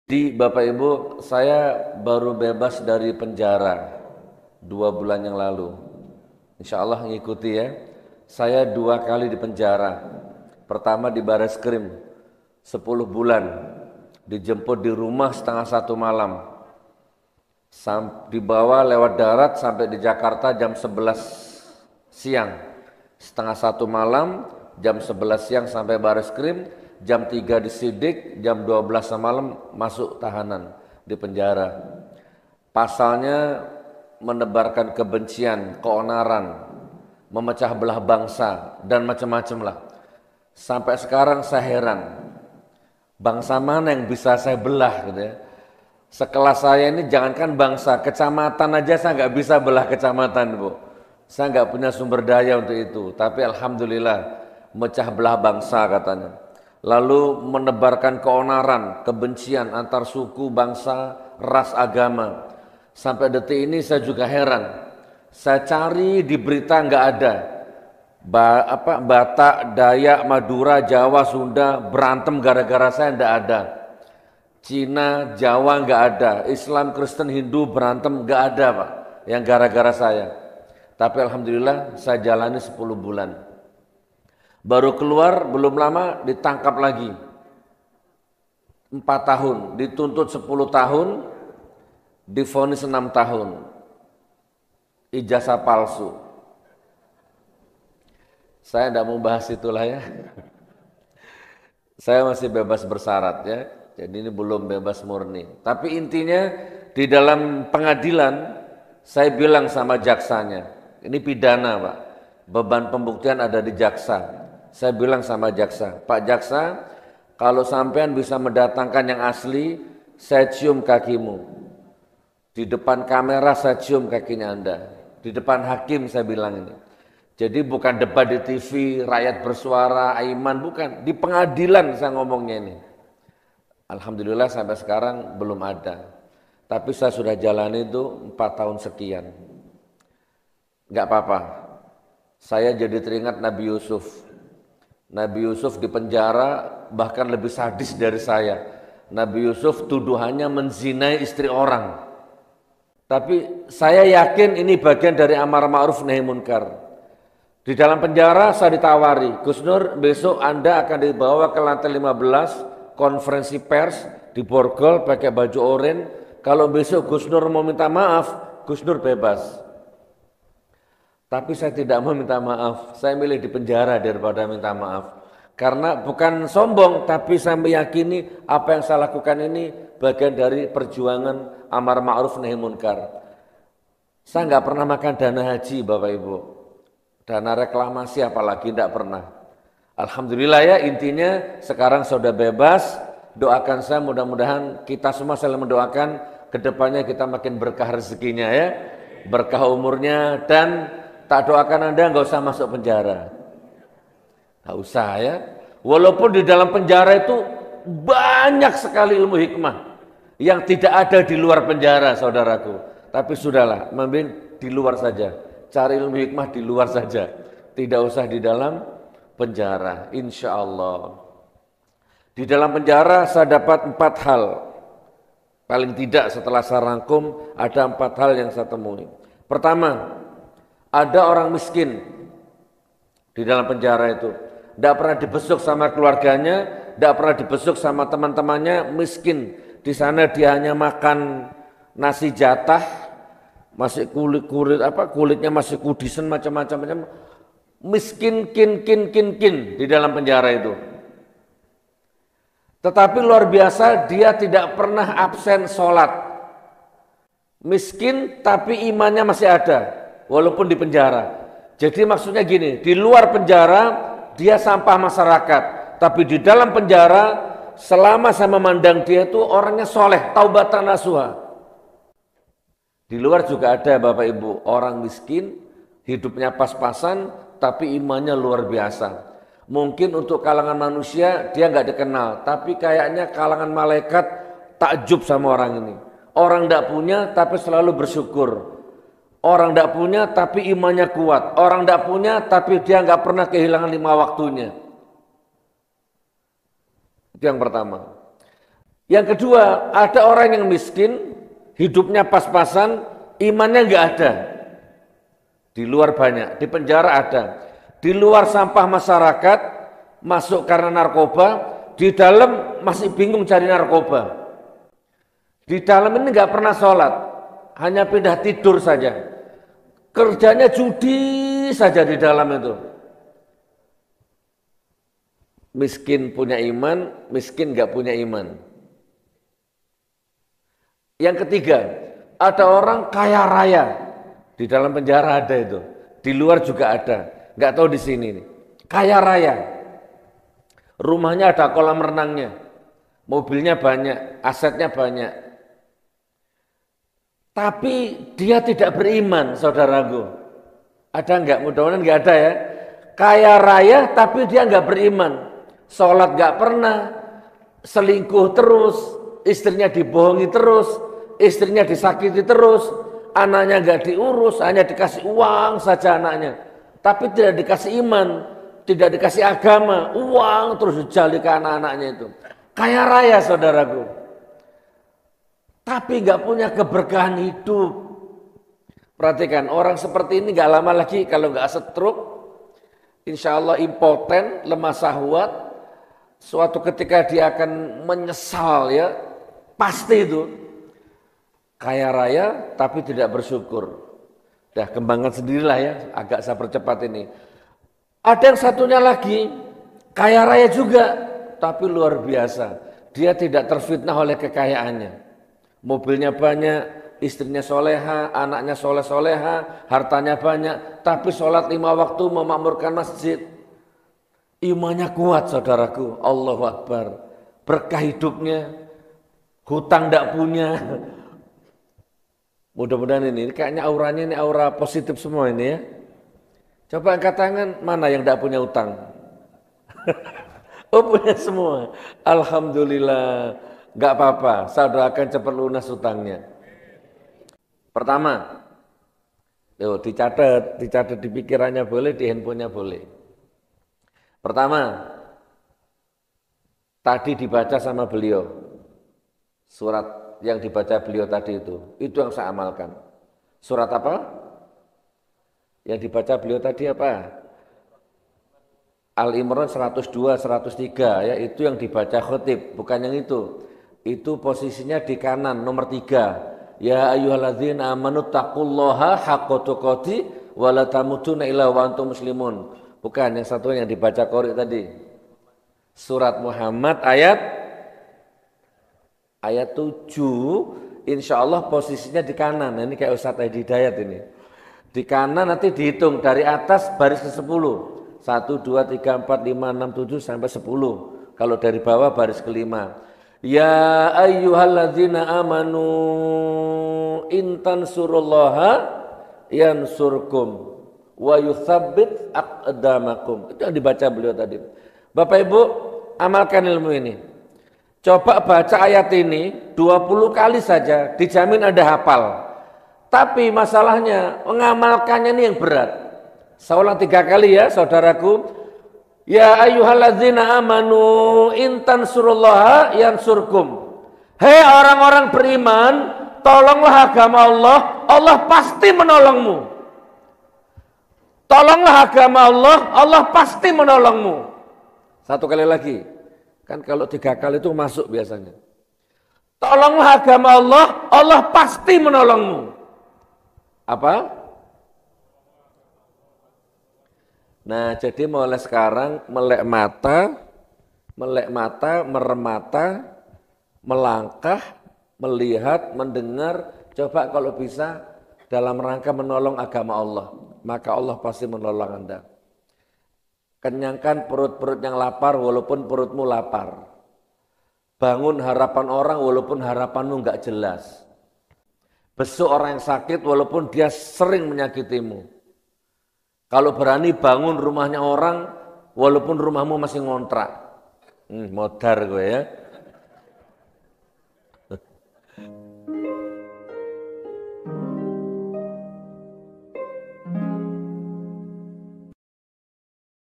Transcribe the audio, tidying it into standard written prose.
Di Bapak Ibu, saya baru bebas dari penjara 2 bulan yang lalu. Insya Allah ngikuti ya. Saya 2 kali di penjara. Pertama di Bareskrim 10 bulan. Dijemput di rumah setengah 1 malam. Dibawa lewat darat sampai di Jakarta jam 11 siang. Setengah 1 malam, jam 11 siang sampai Bareskrim. Jam 3 disidik, jam 12 malam masuk tahanan di penjara. Pasalnya menebarkan kebencian, keonaran, memecah belah bangsa, dan macam-macam lah. Sampai sekarang saya heran, bangsa mana yang bisa saya belah gitu ya. Sekelas saya ini jangankan bangsa, kecamatan aja saya nggak bisa belah kecamatan, Bu. Saya nggak punya sumber daya untuk itu, tapi alhamdulillah mecah belah bangsa katanya. Lalu menebarkan keonaran, kebencian antar suku, bangsa, ras, agama. Sampai detik ini saya juga heran. Saya cari di berita nggak ada. Batak, Dayak, Madura, Jawa, Sunda berantem gara-gara saya nggak ada. Cina, Jawa nggak ada. Islam, Kristen, Hindu berantem nggak ada, Pak. Yang gara-gara saya. Tapi alhamdulillah saya jalani 10 bulan. Baru keluar belum lama ditangkap lagi 4 tahun, dituntut 10 tahun, divonis 6 tahun. Ijazah palsu. Saya tidak mau bahas itulah ya. Saya masih bebas bersyarat ya. Jadi ini belum bebas murni. Tapi intinya di dalam pengadilan saya bilang sama jaksanya, ini pidana Pak. Beban pembuktian ada di jaksa. Saya bilang sama jaksa, Pak Jaksa, kalau sampean bisa mendatangkan yang asli, saya cium kakimu. Di depan kamera saya cium kakinya Anda. Di depan hakim saya bilang ini. Jadi bukan debat di TV, rakyat bersuara, Aiman, bukan. Di pengadilan saya ngomongnya ini. Alhamdulillah sampai sekarang belum ada. Tapi saya sudah jalani itu 4 tahun sekian. Enggak apa-apa. Saya jadi teringat Nabi Yusuf. Nabi Yusuf di penjara bahkan lebih sadis dari saya. Nabi Yusuf tuduhannya menzinai istri orang. Tapi saya yakin ini bagian dari amar ma'ruf nahi munkar. Di dalam penjara saya ditawari, Gus Nur besok Anda akan dibawa ke lantai 15 konferensi pers di Borgol pakai baju oranye. Kalau besok Gus Nur mau minta maaf, Gus Nur bebas. Tapi saya tidak mau minta maaf, saya milih di penjara daripada minta maaf. Karena bukan sombong, tapi saya meyakini apa yang saya lakukan ini bagian dari perjuangan amar ma'ruf nahi munkar. Saya nggak pernah makan dana haji Bapak Ibu, dana reklamasi apalagi tidak pernah. Alhamdulillah ya, intinya sekarang sudah bebas, doakan saya mudah-mudahan kita semua saling mendoakan kedepannya kita makin berkah rezekinya ya, berkah umurnya, dan tak doakan Anda nggak usah masuk penjara. Nggak usah ya. Walaupun di dalam penjara itu banyak sekali ilmu hikmah yang tidak ada di luar penjara, saudaraku. Tapi sudahlah, mending di luar saja. Cari ilmu hikmah di luar saja. Tidak usah di dalam penjara, insya Allah. Di dalam penjara saya dapat 4 hal. Paling tidak setelah saya rangkum ada 4 hal yang saya temui. Pertama, ada orang miskin di dalam penjara itu. Tidak pernah dibesuk sama keluarganya, tidak pernah dibesuk sama teman-temannya, miskin. Di sana dia hanya makan nasi jatah, masih kulitnya masih kudisen macam-macam. Miskin kin di dalam penjara itu. Tetapi luar biasa dia tidak pernah absen sholat. Miskin tapi imannya masih ada. Walaupun di penjara. Jadi maksudnya gini, di luar penjara dia sampah masyarakat, tapi di dalam penjara selama saya memandang dia itu orangnya soleh, taubatan nasuha. Di luar juga ada Bapak Ibu, orang miskin, hidupnya pas-pasan, tapi imannya luar biasa. Mungkin untuk kalangan manusia dia nggak dikenal, tapi kayaknya kalangan malaikat takjub sama orang ini. Orang tidak punya tapi selalu bersyukur. Orang tidak punya tapi imannya kuat. Orang tidak punya tapi dia nggak pernah kehilangan 5 waktunya. Itu yang pertama. Yang kedua, ada orang yang miskin, hidupnya pas-pasan, imannya nggak ada. Di luar banyak, di penjara ada. Di luar sampah masyarakat, masuk karena narkoba, di dalam masih bingung cari narkoba. Di dalam ini nggak pernah sholat, hanya pindah tidur saja. Kerjanya judi saja di dalam itu. Miskin punya iman, miskin nggak punya iman. Yang ketiga, ada orang kaya raya. Di dalam penjara ada itu, di luar juga ada. Nggak tahu di sini nih. Kaya raya. Rumahnya ada kolam renangnya. Mobilnya banyak, asetnya banyak. Tapi dia tidak beriman, saudaraku. Ada enggak? Mudah-mudahan enggak ada ya. Kaya raya tapi dia enggak beriman. Sholat enggak pernah, selingkuh terus, istrinya dibohongi terus, istrinya disakiti terus, anaknya enggak diurus, hanya dikasih uang saja anaknya. Tapi tidak dikasih iman, tidak dikasih agama, uang terus dijali ke anak-anaknya itu. Kaya raya, saudaraku. Tapi nggak punya keberkahan hidup. Perhatikan, orang seperti ini nggak lama lagi kalau nggak stroke, insya Allah impoten, lemah syahwat, suatu ketika dia akan menyesal ya, pasti itu. Kaya raya tapi tidak bersyukur. Dah kembangkan sendirilah ya, agak saya percepat ini. Ada yang satunya lagi, kaya raya juga, tapi luar biasa. Dia tidak terfitnah oleh kekayaannya. Mobilnya banyak, istrinya soleha, anaknya soleh-soleha, hartanya banyak, tapi sholat 5 waktu memakmurkan masjid. Imannya kuat, saudaraku. Allahu Akbar. Berkah hidupnya, hutang tidak punya. Mudah-mudahan ini kayaknya auranya ini aura positif semua ini ya. Coba angkat tangan, mana yang tidak punya hutang? Oh punya semua. Alhamdulillah. Enggak apa-apa, saya doakan cepat lunas hutangnya. Pertama, dicatat di pikirannya boleh, di handphonenya boleh. Pertama, tadi dibaca sama beliau, surat yang dibaca beliau tadi itu yang saya amalkan. Surat apa? Yang dibaca beliau tadi apa? Al-Imran 102, 103 ya, itu yang dibaca khotib, bukan yang itu. Itu posisinya di kanan nomor 3. Ya ayyuhalladzina amanu taqullaha haqqa tuqatih wa la tamutunna illa wa antum muslimun. Bukan yang satu yang dibaca qori tadi. Surat Muhammad ayat 7, insyaallah posisinya di kanan. Nah, ini kayak Ustaz Edi Hidayat ini. Di kanan nanti dihitung dari atas baris ke 10. 1 2 3 4 5 6 7 sampai 10. Kalau dari bawah baris ke-5. Ya ayyuhalladzina amanu intan surullaha yansurkum wa yuthabbit aqdamakum. Itu yang dibaca beliau tadi. Bapak Ibu, amalkan ilmu ini. Coba baca ayat ini 20 kali saja, dijamin Anda hafal. Tapi masalahnya mengamalkannya ini yang berat. Saya ulang 3 kali ya, saudaraku. Ya ayyuhalladzina amanu intan surullaha yansurkum. Hei orang-orang beriman, tolonglah agama Allah, Allah pasti menolongmu. Tolonglah agama Allah, Allah pasti menolongmu. 1 kali lagi. Kan kalau 3 kali itu masuk biasanya. Tolonglah agama Allah, Allah pasti menolongmu. Apa? Nah, jadi mulai sekarang melek mata, merem mata, melangkah, melihat, mendengar, coba kalau bisa dalam rangka menolong agama Allah, maka Allah pasti menolong Anda. Kenyangkan perut-perut yang lapar walaupun perutmu lapar. Bangun harapan orang walaupun harapanmu enggak jelas. Besuk orang yang sakit walaupun dia sering menyakitimu. Kalau berani bangun rumahnya orang, walaupun rumahmu masih ngontrak. Modar gue ya.